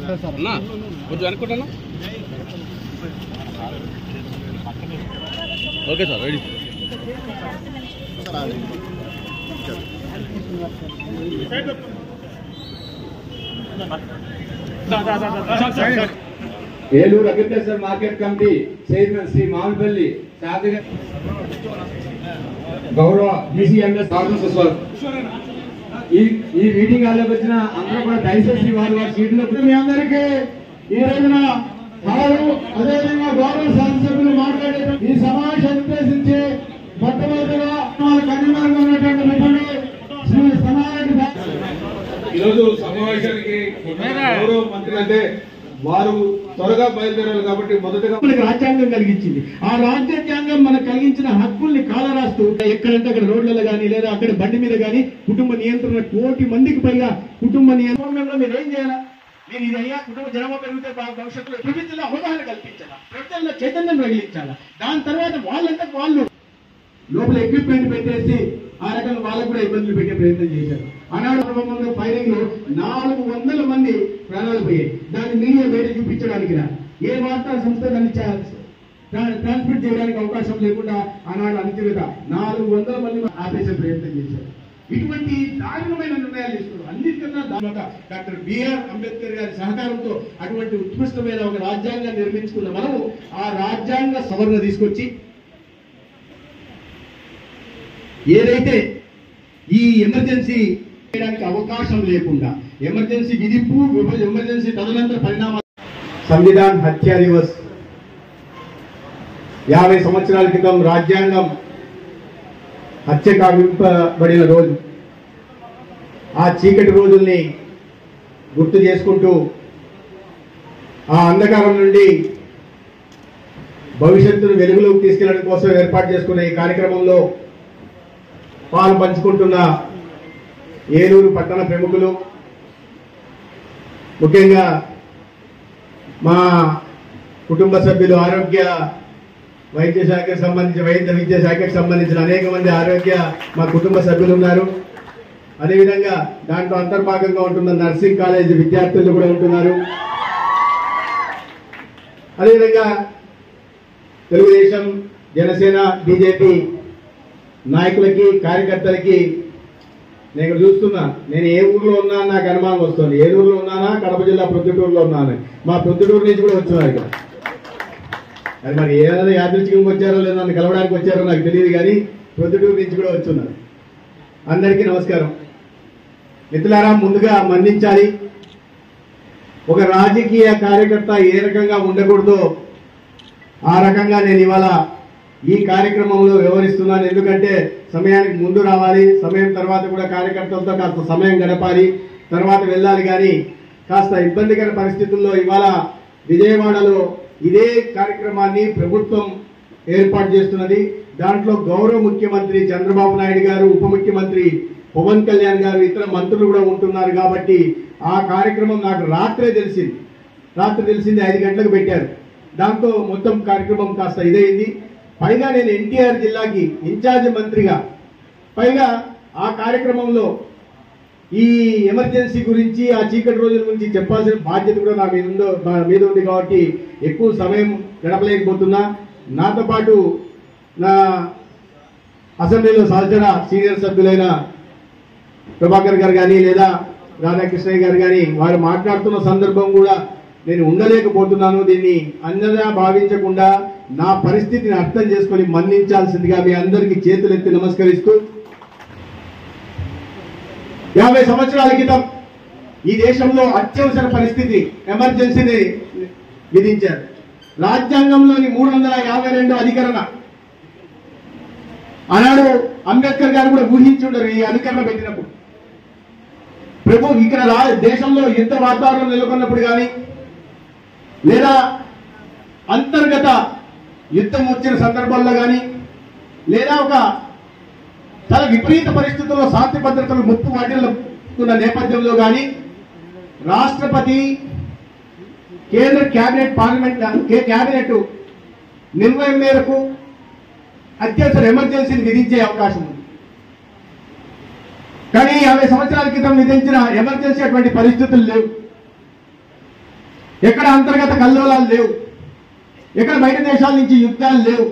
కొంచెం అనుకుంటాను. Okay sir, ready. Eluru agriculture market committee chairman Shri Mamidipalli సాదిగా గౌరవ బీసీఎంఎస్ ఈ మీటింగ్ హాల్లోకి వచ్చిన అందరూ కూడా దయచేసి వారి సీట్లో మీ అందరికీ ఈ రోజున అదేవిధంగా గౌరవ శాసనసభ్యులు మాట్లాడే ఈ సమావేశాన్ని ఉద్దేశించి మొట్టమొదటిగా కన్వీనర్గా ఉన్నటువంటి మిత్రుడు శ్రీ సమారెడ్డి ఈరోజు సమావేశానికి గౌరవ మంత్రి అంటే వారు త్వరగా బయలుదేరారు కాబట్టి మొదటగా మనకి రాజ్యాంగం కలిగించింది. ఆ రాజ్యాంగం మనకు కలిగించిన హక్కుల్ని కాలరాస్తూ ఎక్కడంటే అక్కడ రోడ్లలో కానీ లేదా అక్కడ బండి మీద కానీ కుటుంబ నియంత్రణ 1 కోటి మందికి పైగా కుటుంబ నియంత్రణలో మీరు ఏం చేయాలా? మీరు ఇది అయ్యా కుటుంబ జనాభా పెరిగితే భవిష్యత్తులో ప్రజల్లో అవగాహన కల్పించాలా, ప్రజల్లో చైతన్యం రగిలించాలా. దాని తర్వాత వాళ్ళంతా వాళ్ళు లోపల ఎక్విప్మెంట్ పెట్టేసి ఆ రకంగా వాళ్ళకు కూడా ఇబ్బందులు పెట్టే ప్రయత్నం చేశారు. ఆనాడు కుటుంబంలో ఫైరింగ్ లో 400 మంది ప్రాణాలు పోయాయి. దాన్ని మీడియా బయట చూపించడానికి ఏ వార్తా సంస్థ దాన్ని ట్రాన్స్మిట్ చేయడానికి అవకాశం లేకుండా ఆనాడు అణచివేత 400 మంది ఆపేసే ప్రయత్నం చేశారు. ఇటువంటి దారుణమైన నిర్ణయాలు తీసుకున్నారు. అన్నిటికన్నా డాక్టర్ బిఆర్ అంబేద్కర్ గారి సహకారంతో అటువంటి ఉత్కృష్టమైన ఒక రాజ్యాంగాన్ని నిర్మించుకున్న మనము ఆ రాజ్యాంగ సవరణ తీసుకొచ్చి ఏదైతే ఈ ఎమర్జెన్సీ చేయడానికి అవకాశం లేకుండా ఎమర్జెన్సీ విధింపు ఎమర్జెన్సీ తదనంతర పరిణామాలు సంవిధాన్ హత్యా దివస్ 50 సంవత్సరాల క్రితం రాజ్యాంగం హత్య కావింపబడిన రోజు. ఆ చీకటి రోజుల్ని గుర్తు చేసుకుంటూ ఆ అంధకారం నుండి భవిష్యత్తును వెలుగులోకి తీసుకెళ్లడం కోసం ఏర్పాటు చేసుకున్న ఈ కార్యక్రమంలో పాలు పంచుకుంటున్న ఏలూరు పట్టణ ప్రముఖులు, ముఖ్యంగా మా కుటుంబ సభ్యులు, ఆరోగ్య వైద్య శాఖకు సంబంధించి వైద్య విద్యా శాఖకు సంబంధించిన అనేక మంది మా కుటుంబ సభ్యులు ఉన్నారు. అదేవిధంగా దాంట్లో అంతర్భాగంగా ఉంటున్న నర్సింగ్ కాలేజ్ విద్యార్థులు కూడా ఉంటున్నారు. అదేవిధంగా తెలుగుదేశం, జనసేన, బీజేపీ నాయకులకి, కార్యకర్తలకి నేను చూస్తున్నా. నేను ఏ ఊర్లో ఉన్నా నాకు అనుమానం వస్తుంది. ఏలూరులో ఉన్నానా, కడప జిల్లా ప్రొద్దుటూరులో ఉన్నాను. మా ప్రొద్దుటూరు నుంచి కూడా వచ్చున్నారు ఇక్కడ. అది మరి ఏదైనా యాదృచ్ఛికంగా వచ్చారో లేదా నన్ను కలవడానికి వచ్చారో నాకు తెలియదు, కానీ ప్రొద్దుటూరు నుంచి కూడా వచ్చున్నారు. అందరికీ నమస్కారం. మిత్రులారా, ముందుగా మన్నించాలి. ఒక రాజకీయ కార్యకర్త ఏ రకంగా ఉండకూడదో ఆ రకంగా నేను ఇవాళ ఈ కార్యక్రమంలో వ్యవహరిస్తున్నాను. ఎందుకంటే సమయానికి ముందు రావాలి, సమయం తర్వాత కూడా కార్యకర్తలతో కాస్త సమయం గడపాలి, తర్వాత వెళ్ళాలి. కానీ కాస్త ఇబ్బందికర పరిస్థితుల్లో ఇవాళ విజయవాడలో ఇదే కార్యక్రమాన్ని ప్రభుత్వం ఏర్పాటు చేస్తున్నది. దాంట్లో గౌరవ ముఖ్యమంత్రి చంద్రబాబు నాయుడు గారు, ఉప ముఖ్యమంత్రి పవన్ కళ్యాణ్ గారు, ఇతర మంత్రులు కూడా ఉంటున్నారు. కాబట్టి ఆ కార్యక్రమం నాకు రాత్రి తెలిసింది. 5 గంటలకు పెట్టారు. దాంతో మొత్తం కార్యక్రమం కాస్త ఇదైంది. పైగా నేను ఎన్టీఆర్ జిల్లాకి ఇన్ఛార్జ్ మంత్రిగా, పైగా ఆ కార్యక్రమంలో ఈ ఎమర్జెన్సీ గురించి, ఆ చీకటి రోజుల గురించి చెప్పాల్సిన బాధ్యత కూడా నా మీద ఉంది. కాబట్టి ఎక్కువ సమయం గడపలేకపోతున్నా. నాతో పాటు నా అసెంబ్లీలో సహచర సీనియర్ సభ్యులైన ప్రభాకర్ గారు కానీ లేదా రాధాకృష్ణయ్య గారు కానీ వారు మాట్లాడుతున్న సందర్భం కూడా నేను ఉండలేకపోతున్నాను. దీన్ని అన్నదా భావించకుండా నా పరిస్థితిని అర్థం చేసుకొని మన్నించాల్సిందిగా మీ అందరికీ చేతులెత్తి నమస్కరిస్తూ, 50 సంవత్సరాల క్రితం ఈ దేశంలో అత్యవసర పరిస్థితి, ఎమర్జెన్సీని విధించారు. రాజ్యాంగంలోని 352 అధికరణ ఆనాడు అంబేద్కర్ గారు కూడా ఊహించుండరు ఈ అధికరణ పెట్టినప్పుడు. ఇక్కడ దేశంలో యుద్ధ వాతావరణం నెలకొన్నప్పుడు కానీ లేదా అంతర్గత యుద్ధం వచ్చిన సందర్భాల్లో కానీ లేదా ఒక చాలా విపరీత పరిస్థితుల్లో శాంతి భద్రతలు ముప్పు వాటిల్లుతున్న నేపథ్యంలో కానీ రాష్ట్రపతి, కేంద్ర కేబినెట్ నిర్ణయం మేరకు అత్యవసర ఎమర్జెన్సీని విధించే అవకాశం ఉంది. కానీ 50 సంవత్సరాల క్రితం విధించిన ఎమర్జెన్సీ అటువంటి పరిస్థితులు లేవు. ఎక్కడ అంతర్గత కల్లోలాలు లేవు, ఎక్కడ బయట దేశాల నుంచి యుద్ధాలు లేవు,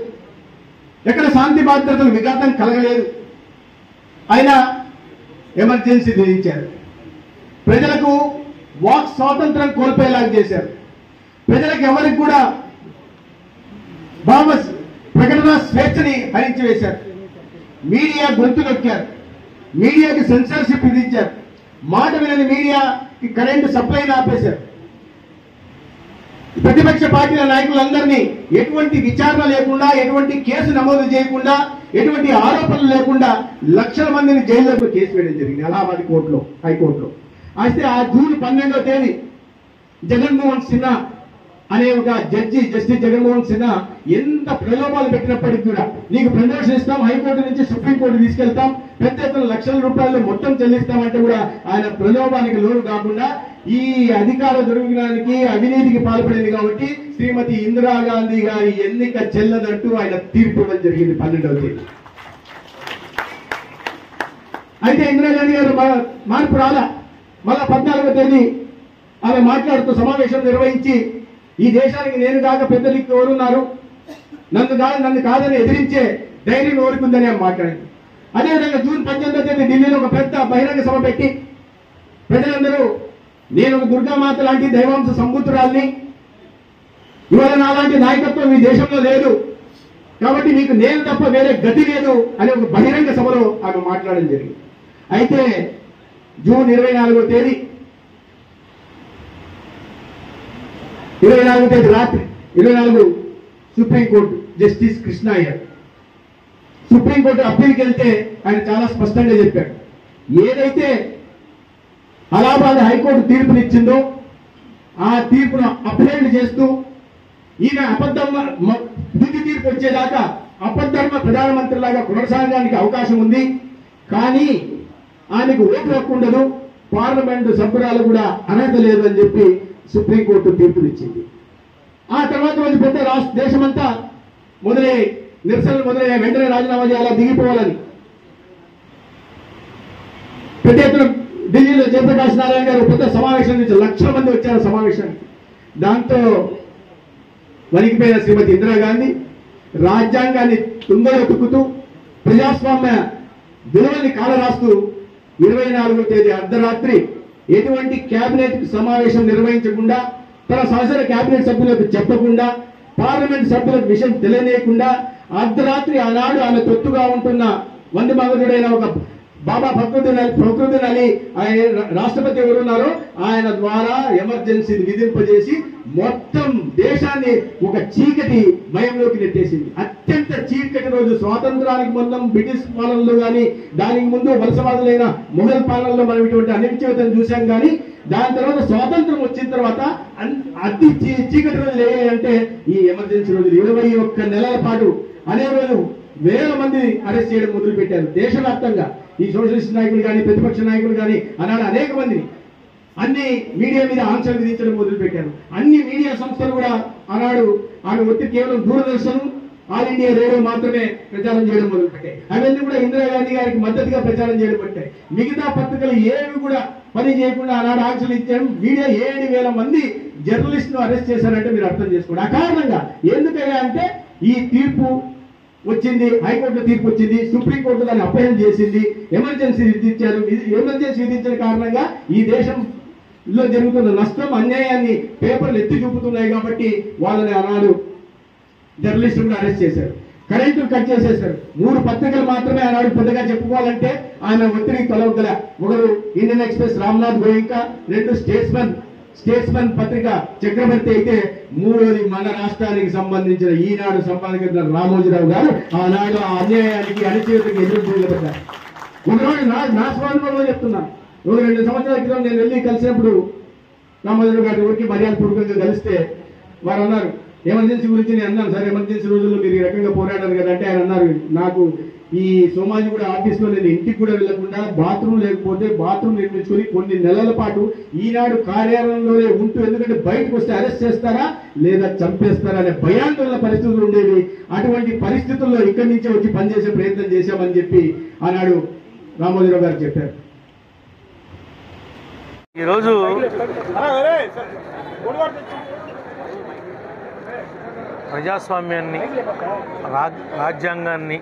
ఎక్కడ శాంతి భద్రతలు విఘాతం కలగలేదు. అయినా ఎమర్జెన్సీ విధించారు. ప్రజలకు వాక్ స్వాతంత్రం కోల్పోయేలాగా చేశారు. ప్రజలకు ఎవరికి కూడా భావ ప్రకటన స్వేచ్ఛని హరించి వేశారు. మీడియా గొంతు నొక్కారు. మీడియాకి సెన్సార్షిప్ విధించారు. మాట వినని మీడియాకి కరెంటు సప్లైని ఆపేశారు. ప్రతిపక్ష పార్టీల నాయకులందరినీ ఎటువంటి విచారణ లేకుండా, ఎటువంటి కేసు నమోదు చేయకుండా, ఎటువంటి ఆరోపణలు లేకుండా లక్షల మందిని జైల్లోకి కేసు వేయడం జరిగింది అలహాబాద్ కోర్టులో, హైకోర్టులో. అయితే ఆ జూన్ 12వ తేదీ జగన్మోహన్ సిన్హా అనే ఒక జడ్జి, జస్టిస్ జగన్మోహన్ సిన్హా ఎంత ప్రలోభాలు పెట్టినప్పటికీ కూడా నీకు ప్రమోషన్ ఇస్తాం, హైకోర్టు నుంచి సుప్రీంకోర్టు తీసుకెళ్తాం, పెద్ద ఎత్తున లక్షల రూపాయలు మొత్తం చెల్లిస్తామంటే కూడా ఆయన ప్రలోభానికి లోను కాకుండా ఈ అధికార దుర్వినియోగానికి, అవినీతికి పాల్పడింది కాబట్టి శ్రీమతి ఇందిరాగాంధీ గారి ఎన్నిక చెల్లదంటూ ఆయన తీర్పు ఇవ్వడం జరిగింది 12వ తేదీ. అయితే ఇందిరాగాంధీ గారు మార్పు రాలా. మళ్ళా 14వ తేదీ ఆమె మాట్లాడుతూ సమావేశం నిర్వహించి ఈ దేశానికి నేను కాక పెద్ద దిక్కు ఎవరున్నారు, నన్ను కాదని ఎదిరించే ధైర్యం ఎవరికుందని ఆమె మాట్లాడింది. అదేవిధంగా జూన్ 18వ తేదీ ఢిల్లీలో ఒక పెద్ద బహిరంగ సభ పెట్టి ప్రజలందరూ నేను ఒక దుర్గామాత లాంటి దైవాంశ సంబుతురాల్ని, ఇవాళ నాలాంటి నాయకత్వం ఈ దేశంలో లేదు, కాబట్టి మీకు నేను తప్ప వేరే గతి లేదు అనే ఒక బహిరంగ సభలో ఆమె మాట్లాడడం జరిగింది. అయితే జూన్ 24వ తేదీ రాత్రి 24 సుప్రీంకోర్టు జస్టిస్ కృష్ణ అయ్యారు. సుప్రీంకోర్టు అప్పీల్కి వెళ్తే ఆయన చాలా స్పష్టంగా చెప్పాడు, ఏదైతే అలహాబాద్ హైకోర్టు తీర్పునిచ్చిందో ఆ తీర్పును అప్హెల్డ్ చేస్తూ ఈయన తుది తీర్పు వచ్చేదాకా అపద్ధర్మ ప్రధానమంత్రిలాగా కొనసాగడానికి అవకాశం ఉంది, కానీ ఆయనకు ఓటు హక్కు ఉండదు, పార్లమెంటు సభ్యురాలు కూడా అర్హత లేదు అని చెప్పి సుప్రీంకోర్టు తీర్పునిచ్చింది. ఆ తర్వాత రోజు పెద్ద దేశమంతా నిరసనలు మొదలయ్యాయి. వెంటనే రాజీనామా చేయాలా, దిగిపోవాలని పెద్ద ఎత్తున ఢిల్లీలో జయప్రకాష్ నారాయణ గారు పెద్ద సమావేశం నుంచి లక్షల మంది వచ్చారు సమావేశానికి. దాంతో వణికిపోయిన శ్రీమతి ఇందిరాగాంధీ రాజ్యాంగాన్ని తుంగలో తొక్కుతూ ప్రజాస్వామ్య విలువల్ని కాలరాస్తూ 24వ తేదీ అర్ధరాత్రి ఎటువంటి కేబినెట్ సమావేశం నిర్వహించకుండా, తన సహచర కేబినెట్ సభ్యులకు చెప్పకుండా, పార్లమెంట్ సభ్యులకు విషయం తెలియనీయకుండా అర్ధరాత్రి ఆనాడు ఆమె తొత్తుగా ఉంటున్న వంది మగధుడైన ఒక బాబా ఫక్రుద్దీన్ అలీ ఆయన రాష్ట్రపతి ఎవరున్నారో ఆయన ద్వారా ఎమర్జెన్సీ విధింపజేసి మొత్తం దేశాన్ని ఒక చీకటి భయంలోకి నెట్టేసింది. అత్యంత చీకటి రోజు. స్వాతంత్రానికి ముందు బ్రిటిష్ పాలనలో కానీ, దానికి ముందు వలసవాదులైన మొఘల్ పాలనలో మనం ఇటువంటి అనిశ్చితం చూసాం. కానీ దాని తర్వాత స్వాతంత్రం వచ్చిన తర్వాత అతి చీకటి రోజులు ఏమంటే ఈ ఎమర్జెన్సీ రోజులు. 21 నెలల పాటు అనే రోజు వేల మంది అరెస్ట్ చేయడం మొదలు పెట్టారు దేశవ్యాప్తంగా. ఈ సోషలిస్ట్ నాయకులు కానీ, ప్రతిపక్ష నాయకులు కానీ ఆనాడు అనేక మందిని అన్ని మీడియా మీద ఆంక్షలు విధించడం మొదలు పెట్టారు. అన్ని మీడియా సంస్థలు కూడా ఆనాడు ఆమె ఒత్తిడి కేవలం దూరదర్శన్, ఆల్ ఇండియా రేడియో మాత్రమే ప్రచారం చేయడం మొదలు పెట్టాయి. అవన్నీ కూడా ఇందిరాగాంధీ గారికి మద్దతుగా ప్రచారం చేయడం పెట్టాయి. మిగతా పత్రికలు ఏవి కూడా పని చేయకుండా ఆనాడు ఆంక్షలు ఇచ్చారు. మీడియా 7,000 మంది జర్నలిస్టులు అరెస్ట్ చేశారంటే మీరు అర్థం చేసుకోండి. అకారణంగా ఎందుకయ్యా అంటే ఈ తీర్పు వచ్చింది, హైకోర్టులో తీర్పు వచ్చింది, సుప్రీంకోర్టు దాన్ని అప్పహెల్ చేసింది, ఎమర్జెన్సీ విధించారు. ఎమర్జెన్సీ విధించిన కారణంగా ఈ దేశంలో జరుగుతున్న నష్టం, అన్యాయాన్ని పేపర్లు ఎత్తి చూపుతున్నాయి కాబట్టి వాళ్ళని ఆనాడు జర్నలిస్టులు కూడా అరెస్ట్ చేశారు. కరెంటు కట్ చేసేశారు. 3 పత్రికలు మాత్రమే ఆనాడు పెద్దగా చెప్పుకోవాలంటే ఆయన ఒత్తిడికి తొలగల. ఒకరు Indian express Ramnath Goenka, 2 statesman పత్రిక చక్రవర్తి అయితే, 3వది మన రాష్ట్రానికి సంబంధించిన ఈనాడు సంపాదకుడు రామోజీరావు గారు ఆనాడు ఆ అన్యాయానికి, అణచివేతకి ఎదురు చూడబడ్డారు. ఒకరోజు నా స్వానుభవంలో చెప్తున్నాను. 2 సంవత్సరాల క్రితం నేను వెళ్ళి కలిసినప్పుడు రామోజీరావు గారి ఊరికి మర్యాద పూర్వకంగా కలిస్తే వారు అన్నారు, ఎమర్జెన్సీ గురించి నేను అన్నాను, సార్ ఎమర్జెన్సీ రోజుల్లో మీరు ఈ రకంగా పోరాడారు కదా అంటే ఆయన అన్నారు, నాకు ఈ సోమాజిగూడ ఆఫీస్లో నేను ఇంటికి కూడా వెళ్లకుండా బాత్రూమ్ లేకపోతే బాత్రూమ్ నిర్మించుకొని కొన్ని నెలల పాటు ఈనాడు కార్యాలయంలోనే ఉంటూ, ఎందుకంటే బయటకు వస్తే అరెస్ట్ చేస్తారా లేదా చంపేస్తారా అనే భయాందోళన పరిస్థితులు ఉండేవి. అటువంటి పరిస్థితుల్లో ఇక్కడి నుంచే వచ్చి పనిచేసే ప్రయత్నం చేశామని చెప్పి ఆనాడు రామోజీరావు గారు చెప్పారు. ఈరోజు ప్రజాస్వామ్యాన్ని రాజ్యాంగాన్ని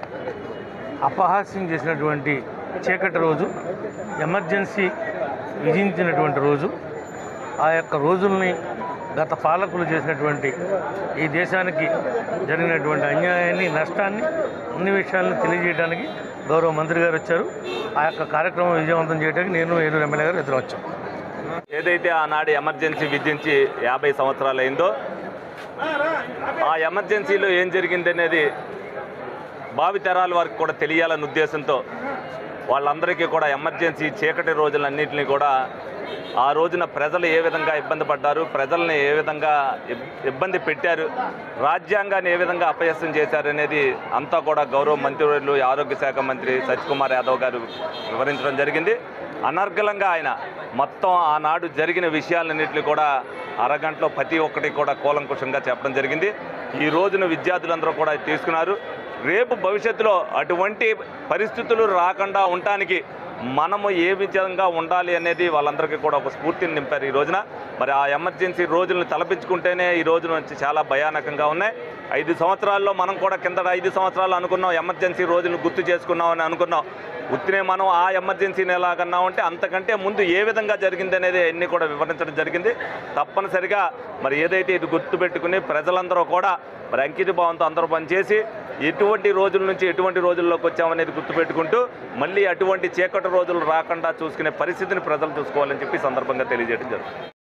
అపహాస్యం చేసినటువంటి చీకటి రోజు, ఎమర్జెన్సీ విధించినటువంటి రోజు. ఆ యొక్క రోజుల్ని గత పాలకులు చేసినటువంటి ఈ దేశానికి జరిగినటువంటి అన్యాయాన్ని, నష్టాన్ని, అన్ని విషయాలను తెలియజేయడానికి గౌరవ మంత్రి గారు వచ్చారు. ఆ యొక్క కార్యక్రమం విజయవంతం చేయడానికి నేను ఏలూరు ఎమ్మెల్యే గారు ఇద్దరు వచ్చాం. ఏదైతే ఆనాడు ఎమర్జెన్సీ విధించి 50 సంవత్సరాలు అయిందో, ఆ ఎమర్జెన్సీలో ఏం జరిగిందనేది భావితరాల వారికి కూడా తెలియాలనే ఉద్దేశంతో వాళ్ళందరికీ కూడా ఎమర్జెన్సీ చీకటి రోజులన్నింటినీ కూడా ఆ రోజున ప్రజలు ఏ విధంగా ఇబ్బంది పడ్డారు, ప్రజల్ని ఏ విధంగా ఇబ్బంది పెట్టారు, రాజ్యాంగాన్ని ఏ విధంగా అపయస్సం చేశారు అనేది అంతా కూడా గౌరవ మంత్రివర్యులు ఆరోగ్య శాఖ మంత్రి సత్యకుమార్ యాదవ్ గారు వివరించడం జరిగింది. అనర్గళంగా ఆయన మొత్తం ఆనాడు జరిగిన విషయాలన్నింటినీ కూడా అరగంటలో ప్రతి ఒక్కటి కూడా కూలంకుషంగా చెప్పడం జరిగింది. ఈ రోజున విద్యార్థులందరూ కూడా తీసుకున్నారు. రేపు భవిష్యత్తులో అటువంటి పరిస్థితులు రాకుండా ఉండటానికి మనము ఏ విధంగా ఉండాలి అనేది వాళ్ళందరికీ కూడా ఒక స్ఫూర్తిని నింపారు ఈ రోజున. మరి ఆ ఎమర్జెన్సీ రోజులను తలపించుకుంటేనే ఈ రోజు నుంచి చాలా భయానకంగా ఉన్నాయి. 5 సంవత్సరాల్లో మనం కూడా కిందట 5 సంవత్సరాలు అనుకున్నాం, ఎమర్జెన్సీ రోజులను గుర్తు చేసుకున్నామని అనుకున్నాం. ఉత్తినే మనం ఆ ఎమర్జెన్సీని ఎలాగన్నామంటే అంతకంటే ముందు ఏ విధంగా జరిగింది అనేది అన్నీ కూడా వివరించడం జరిగింది. తప్పనిసరిగా మరి ఏదైతే ఇది గుర్తుపెట్టుకుని ప్రజలందరూ కూడా మరి అంకిత భావంతో అందరూ పనిచేసి ఎటువంటి రోజుల నుంచి ఎటువంటి రోజుల్లోకి వచ్చామనేది గుర్తుపెట్టుకుంటూ మళ్ళీ అటువంటి చీకటి రోజులు రాకుండా చూసుకునే పరిస్థితిని ప్రజలు చూసుకోవాలని చెప్పి సందర్భంగా తెలియజేయడం జరుగుతుంది.